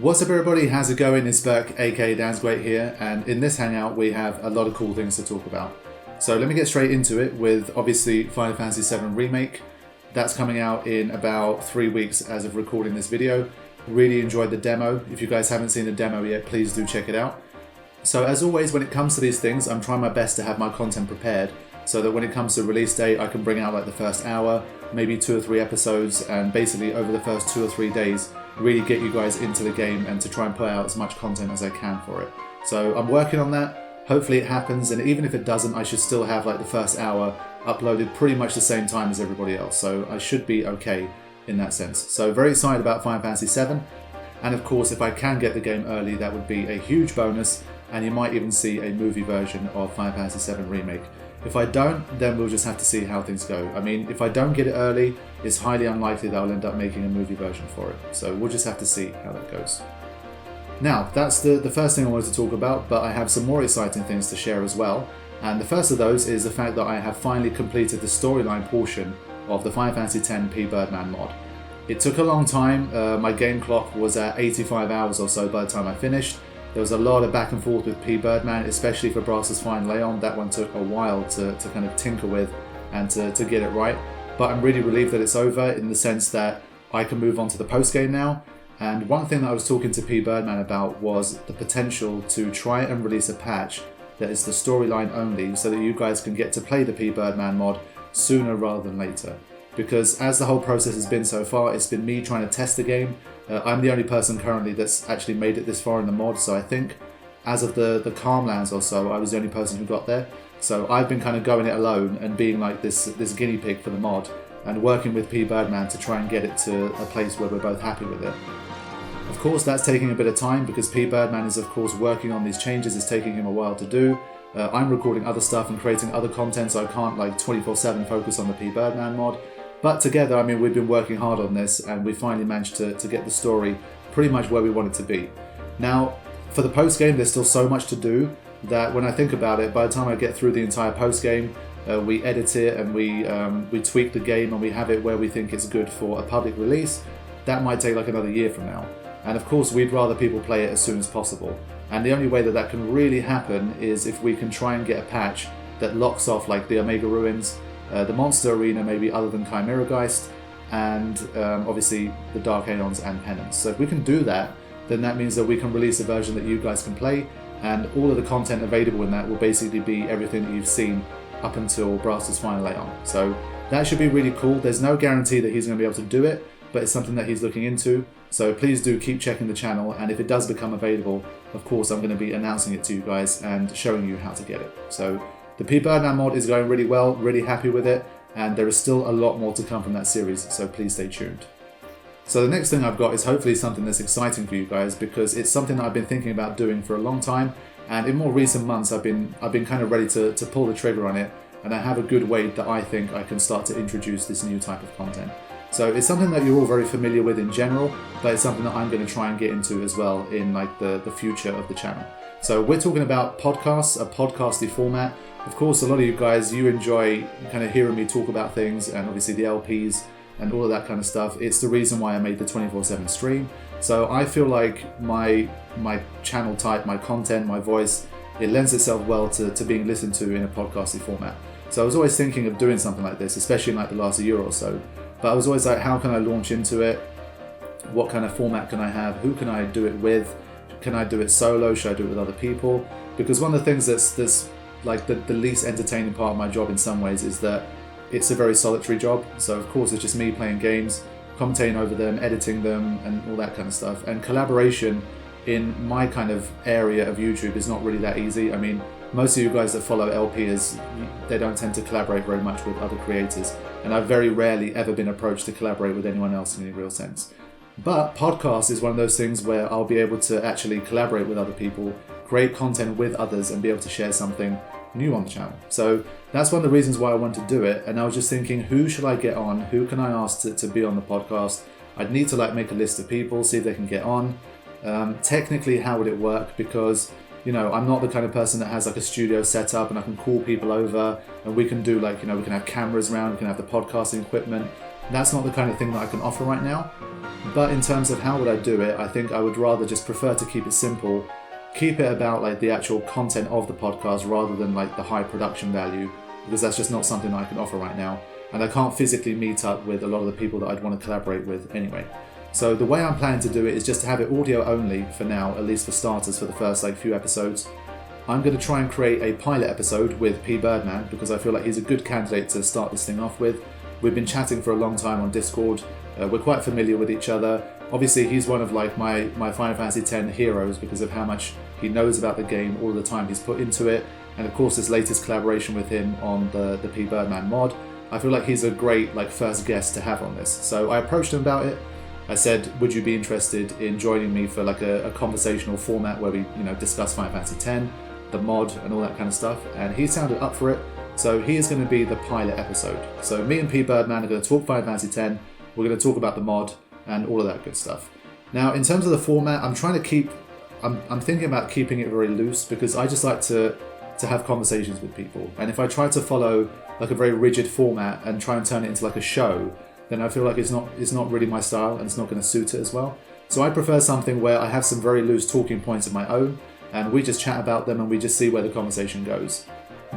What's up everybody, how's it going? It's Burke, aka Dansg08 here, and in this hangout we have a lot of cool things to talk about. So let me get straight into it with obviously Final Fantasy VII Remake. That's coming out in about 3 weeks as of recording this video. Really enjoyed the demo. If you guys haven't seen the demo yet, please do check it out. So as always, when it comes to these things, I'm trying my best to have my content prepared so that when it comes to release date, I can bring out like the first hour, maybe 2 or 3 episodes, and basically over the first 2 or 3 days, really get you guys into the game and to try and put out as much content as I can for it. So I'm working on that. Hopefully it happens, and even if it doesn't, I should still have like the first hour uploaded pretty much the same time as everybody else. So I should be okay in that sense. So very excited about Final Fantasy VII. And of course, if I can get the game early, that would be a huge bonus. And you might even see a movie version of Final Fantasy VII Remake. If I don't, then we'll just have to see how things go. I mean, if I don't get it early, it's highly unlikely that I'll end up making a movie version for it. So we'll just have to see how that goes. Now, that's the first thing I wanted to talk about, but I have some more exciting things to share as well. And the first of those is the fact that I have finally completed the storyline portion of the Final Fantasy X Pbirdman mod. It took a long time. My game clock was at 85 hours or so by the time I finished. There was a lot of back and forth with Pbirdman, especially for Brass's Fine Leon. That one took a while to kind of tinker with and to get it right. But I'm really relieved that it's over in the sense that I can move on to the post-game now. And one thing that I was talking to Pbirdman about was the potential to try and release a patch that is the storyline only so that you guys can get to play the Pbirdman mod sooner rather than later. Because as the whole process has been so far, it's been me trying to test the game. I'm the only person currently that's actually made it this far in the mod, so I think as of the Calmlands or so, I was the only person who got there. So I've been kind of going it alone and being like this guinea pig for the mod and working with Pbirdman to try and get it to a place where we're both happy with it. Of course, that's taking a bit of time because Pbirdman is of course working on these changes. It's taking him a while to do. I'm recording other stuff and creating other content, so I can't like 24/7 focus on the Pbirdman mod. But together, I mean, we've been working hard on this and we finally managed to get the story pretty much where we want it to be. Now, for the post-game, there's still so much to do that when I think about it, by the time I get through the entire post-game, we edit it and we tweak the game and we have it where we think it's good for a public release. That might take like another year from now. And of course, we'd rather people play it as soon as possible. And the only way that that can really happen is if we can try and get a patch that locks off like the Omega Ruins, the Monster Arena maybe other than Chimera Geist, and obviously the Dark Aeons and Penance. So if we can do that, then that means that we can release a version that you guys can play, and all of the content available in that will basically be everything that you've seen up until Brass's Final Leon. So that should be really cool. There's no guarantee that he's going to be able to do it, but it's something that he's looking into. So please do keep checking the channel, and if it does become available, of course I'm going to be announcing it to you guys and showing you how to get it. So the Pbirdman mod is going really well, really happy with it, and there is still a lot more to come from that series, so please stay tuned. So the next thing I've got is hopefully something that's exciting for you guys, because it's something that I've been thinking about doing for a long time, and in more recent months I've been kind of ready to pull the trigger on it, and I have a good way that I think I can start to introduce this new type of content. So it's something that you're all very familiar with in general, but it's something that I'm going to try and get into as well in like the future of the channel. So we're talking about podcasts, a podcasty format. Of course, a lot of you guys, you enjoy kind of hearing me talk about things, and obviously the LPs and all of that kind of stuff. It's the reason why I made the 24/7 stream. So I feel like my channel type, my content, my voice, it lends itself well to being listened to in a podcasty format. So I was always thinking of doing something like this, especially in like the last year or so. But I was always like, how can I launch into it? What kind of format can I have? Who can I do it with? Can I do it solo? Should I do it with other people? Because one of the things that's like the least entertaining part of my job in some ways is that it's a very solitary job. So of course it's just me playing games, commentating over them, editing them, and all that kind of stuff. And collaboration in my kind of area of YouTube is not really that easy. I mean, most of you guys that follow LPs, they don't tend to collaborate very much with other creators. And I've very rarely ever been approached to collaborate with anyone else in any real sense. But podcast is one of those things where I'll be able to actually collaborate with other people, create content with others, and be able to share something new on the channel. So that's one of the reasons why I want to do it. And I was just thinking, who should I get on? Who can I ask to be on the podcast? I'd need to like make a list of people, see if they can get on. Technically, how would it work? Because, you know, I'm not the kind of person that has like a studio set up and I can call people over and we can do like, you know, we can have cameras around, we can have the podcasting equipment. That's not the kind of thing that I can offer right now. But in terms of how would I do it, I think I would rather just prefer to keep it simple, keep it about like the actual content of the podcast rather than like the high production value, because that's just not something that I can offer right now. And I can't physically meet up with a lot of the people that I'd want to collaborate with anyway. So the way I'm planning to do it is just to have it audio only for now, at least for starters, for the first like few episodes. I'm going to try and create a pilot episode with Pbirdman because I feel like he's a good candidate to start this thing off with. We've been chatting for a long time on Discord. We're quite familiar with each other. Obviously, he's one of like my Final Fantasy X heroes because of how much he knows about the game, all the time he's put into it, and of course this latest collaboration with him on the Pbirdman mod. I feel like he's a great like first guest to have on this. So I approached him about it. I said, would you be interested in joining me for like a conversational format where we discuss Final Fantasy X, the mod, and all that kind of stuff? And he sounded up for it. So he is going to be the pilot episode. So me and Pbirdman are going to talk Final Fantasy X. We're going to talk about the mod and all of that good stuff. Now, in terms of the format, I'm thinking about keeping it very loose because I just like to have conversations with people. And if I try to follow like a very rigid format and try and turn it into like a show, then I feel like it's not really my style and it's not going to suit it as well. So I prefer something where I have some very loose talking points of my own and we just chat about them and we just see where the conversation goes.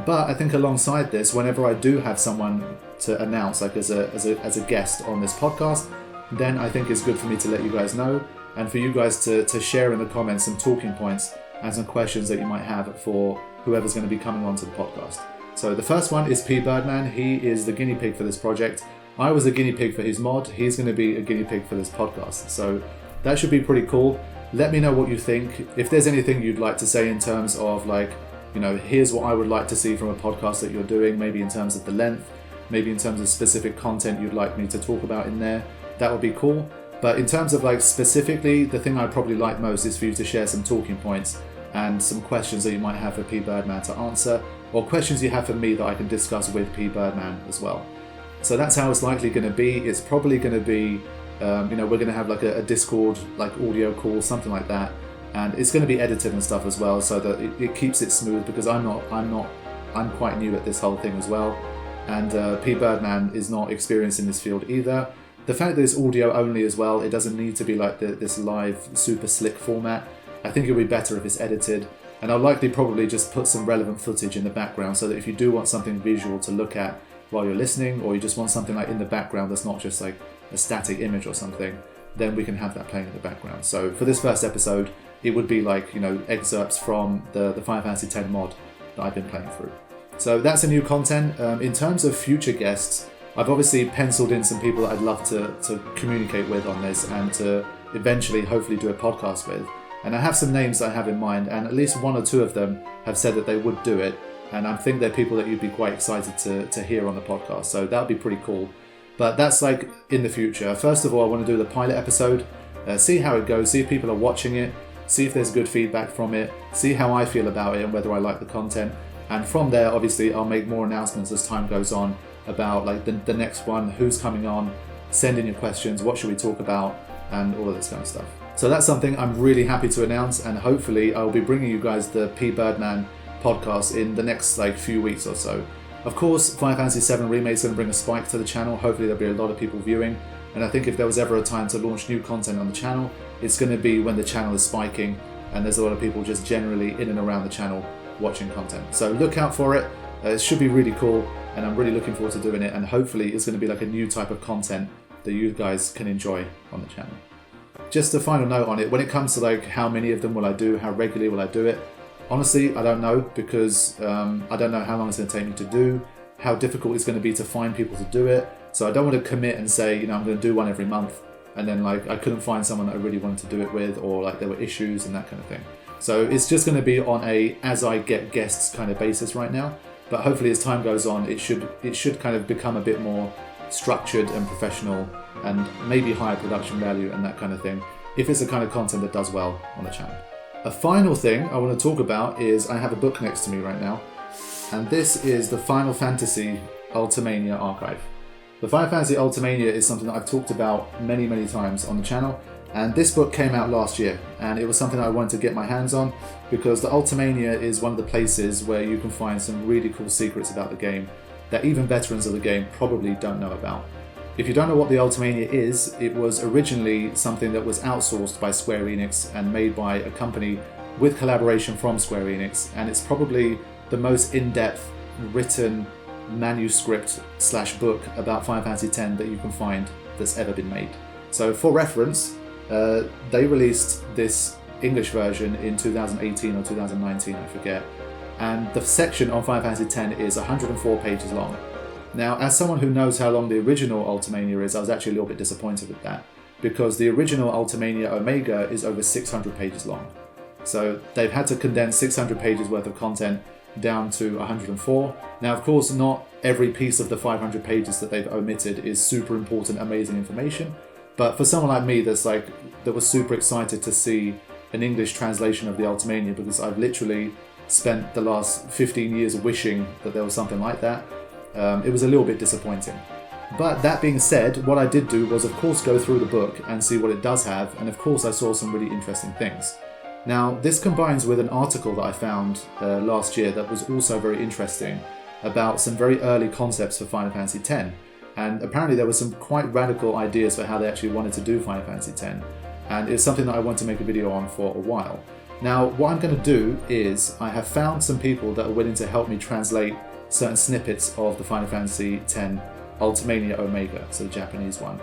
But I think alongside this, whenever I do have someone to announce like as a guest on this podcast, then I think it's good for me to let you guys know and for you guys to share in the comments some talking points and some questions that you might have for whoever's going to be coming onto the podcast. So the first one is Pbirdman. He is the guinea pig for this project. I was a guinea pig for his mod. He's going to be a guinea pig for this podcast. So that should be pretty cool. Let me know what you think. If there's anything you'd like to say in terms of like, here's what I would like to see from a podcast that you're doing, maybe in terms of the length, maybe in terms of specific content you'd like me to talk about in there, that would be cool. But in terms of like specifically, the thing I'd probably like most is for you to share some talking points and some questions that you might have for Pbirdman to answer, or questions you have for me that I can discuss with Pbirdman as well. So that's how it's likely going to be. It's probably going to be, we're going to have like a Discord like audio call, something like that. And it's going to be edited and stuff as well, so that it keeps it smooth because I'm quite new at this whole thing as well, and Pbirdman is not experienced in this field either. The fact that it's audio only as well, it doesn't need to be like this live super slick format. I think it'll be better if it's edited, and I'll likely probably just put some relevant footage in the background so that if you do want something visual to look at while you're listening, or you just want something like in the background that's not just like a static image or something, then we can have that playing in the background. So for this first episode, it would be like, excerpts from the Final Fantasy X mod that I've been playing through. So that's a new content. In terms of future guests, I've obviously penciled in some people that I'd love to communicate with on this and to eventually hopefully do a podcast with. And I have some names that I have in mind, and at least one or two of them have said that they would do it. And I think they're people that you'd be quite excited to hear on the podcast. So that would be pretty cool. But that's like in the future. First of all, I want to do the pilot episode, see how it goes, see if people are watching it, see if there's good feedback from it, see how I feel about it and whether I like the content. And from there, obviously, I'll make more announcements as time goes on about like the next one, who's coming on, send in your questions, what should we talk about, and all of this kind of stuff. So that's something I'm really happy to announce, and hopefully I'll be bringing you guys the Pbirdman podcast in the next like few weeks or so. Of course, Final Fantasy VII Remake is going to bring a spike to the channel. Hopefully there'll be a lot of people viewing, and I think if there was ever a time to launch new content on the channel, it's going to be when the channel is spiking and there's a lot of people just generally in and around the channel watching content. So look out for it. It should be really cool, and I'm really looking forward to doing it, and hopefully it's going to be like a new type of content that you guys can enjoy on the channel. Just a final note on it, when it comes to like how many of them will I do, how regularly will I do it, honestly I don't know, because I don't know how long it's going to take me to do, how difficult it's going to be to find people to do it. So I don't want to commit and say, I'm going to do one every month, and then like I couldn't find someone that I really wanted to do it with, or like there were issues and that kind of thing. So it's just going to be on a as I get guests kind of basis right now. But hopefully as time goes on, it should kind of become a bit more structured and professional, and maybe higher production value and that kind of thing, if it's the kind of content that does well on the channel. A final thing I want to talk about is I have a book next to me right now, and this is the Final Fantasy Ultimania archive. The Final Fantasy Ultimania is something that I've talked about many, many times on the channel, and this book came out last year, and it was something I wanted to get my hands on because the Ultimania is one of the places where you can find some really cool secrets about the game that even veterans of the game probably don't know about. If you don't know what the Ultimania is, it was originally something that was outsourced by Square Enix and made by a company with collaboration from Square Enix, and it's probably the most in-depth written manuscript/book about Final Fantasy X that you can find that's ever been made. So for reference, they released this English version in 2018 or 2019, I forget, and the section on Final Fantasy X is 104 pages long. Now, as someone who knows how long the original Ultimania is, I was actually a little bit disappointed with that, because the original Ultimania Omega is over 600 pages long. So they've had to condense 600 pages worth of content down to 104. Now, of course, not every piece of the 500 pages that they've omitted is super important, amazing information, but for someone like me that was super excited to see an English translation of the Ultimania, because I've literally spent the last 15 years wishing that there was something like that, it was a little bit disappointing. But that being said, what I did do was of course go through the book and see what it does have, and of course I saw some really interesting things. Now, this combines with an article that I found last year that was also very interesting about some very early concepts for Final Fantasy X, and apparently there were some quite radical ideas for how they actually wanted to do Final Fantasy X, and it's something that I want to make a video on for a while. Now, what I'm going to do is I have found some people that are willing to help me translate certain snippets of the Final Fantasy X Ultimania Omega, so the Japanese one.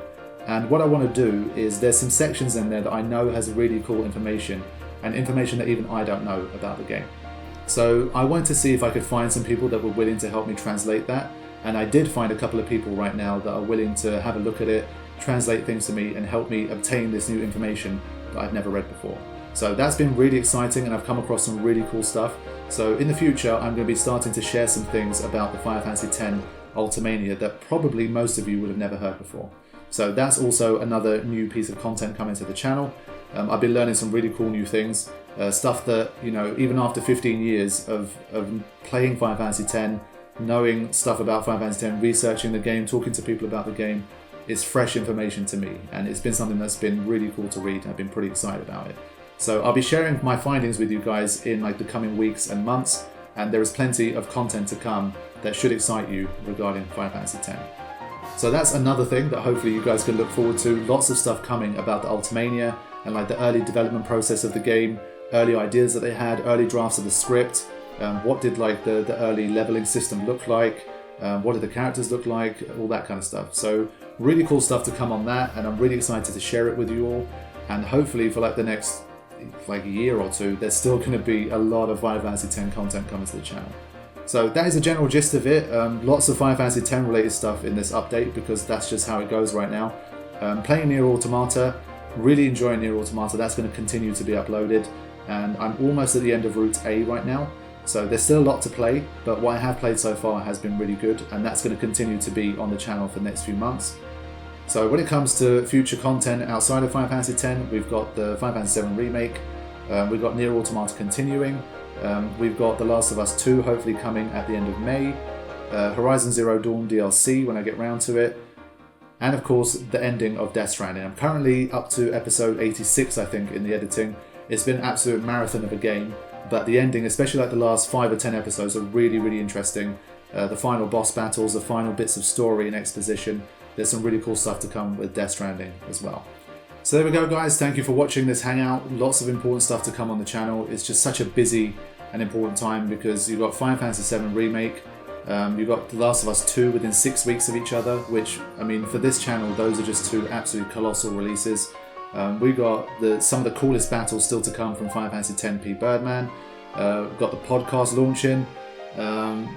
And what I want to do is there's some sections in there that I know has really cool information, and information that even I don't know about the game. So I wanted to see if I could find some people that were willing to help me translate that, and I did find a couple of people right now that are willing to have a look at it, translate things to me, and help me obtain this new information that I've never read before. So that's been really exciting, and I've come across some really cool stuff. So in the future, I'm going to be starting to share some things about the Final Fantasy X Ultimania that probably most of you would have never heard before. So that's also another new piece of content coming to the channel. I've been learning some really cool new things, stuff that, you know, even after 15 years of playing Final Fantasy X, knowing stuff about Final Fantasy X, researching the game, talking to people about the game, it's fresh information to me, and it's been something that's been really cool to read. I've been pretty excited about it. So I'll be sharing my findings with you guys in the coming weeks and months, and there is plenty of content to come that should excite you regarding Final Fantasy X. So that's another thing that hopefully you guys can look forward to. Lots of stuff coming about the Ultimania and the early development process of the game, early ideas that they had, early drafts of the script, what did the early leveling system look like, what did the characters look like, all that kind of stuff. So really cool stuff to come on that, and I'm really excited to share it with you all. And hopefully for the next a year or two, there's still going to be a lot of Final Fantasy X content coming to the channel. So that is the general gist of it. Lots of Final Fantasy X related stuff in this update, because that's just how it goes right now. Playing Nier Automata, really enjoying Nier Automata. That's going to continue to be uploaded, and I'm almost at the end of Route A right now. So there's still a lot to play, but what I have played so far has been really good, and that's going to continue to be on the channel for the next few months. So when it comes to future content outside of Final Fantasy X, we've got the Final Fantasy VII Remake, we've got Nier Automata continuing, we've got The Last of Us 2 hopefully coming at the end of May, Horizon Zero Dawn DLC when I get round to it, and of course the ending of Death Stranding. I'm currently up to episode 86, I think, in the editing. It's been an absolute marathon of a game, but the ending, especially the last 5 or 10 episodes, are really, really interesting. The final boss battles, the final bits of story and exposition. There's some really cool stuff to come with Death Stranding as well. So there we go, guys. Thank you for watching this hangout. Lots of important stuff to come on the channel. It's just such a busy and important time, because you've got Final Fantasy VII Remake, you've got The Last of Us 2 within 6 weeks of each other, which, I mean, for this channel, those are just 2 absolute colossal releases. We got some of the coolest battles still to come from Final Fantasy X Pbirdman. Got the podcast Launchin,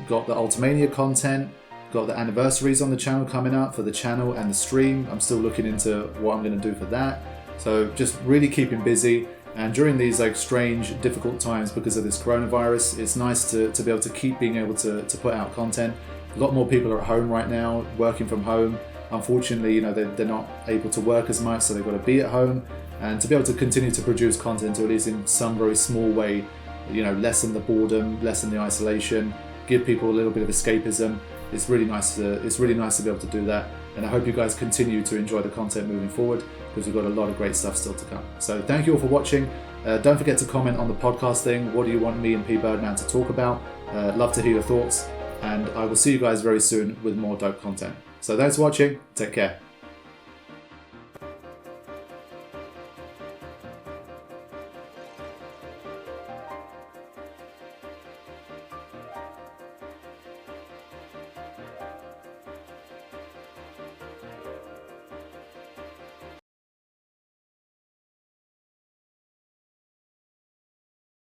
got the Ultimania content, got the anniversaries on the channel coming up for the channel and the stream. I'm still looking into what I'm going to do for that. So just really keeping busy, and during these strange, difficult times because of this coronavirus, it's nice to be able to keep being able to put out content. A lot more people are at home right now, working from home. Unfortunately, they're not able to work as much, so they've got to be at home, and to be able to continue to produce content, or at least in some very small way, lessen the boredom, lessen the isolation, give people a little bit of escapism. It's really nice to be able to do that, and I hope you guys continue to enjoy the content moving forward, because we've got a lot of great stuff still to come. So thank you all for watching. Don't forget to comment on the podcast thing. What do you want me and Pbirdman to talk about? Love to hear your thoughts, and I will see you guys very soon with more dope content. So thanks for watching. Take care.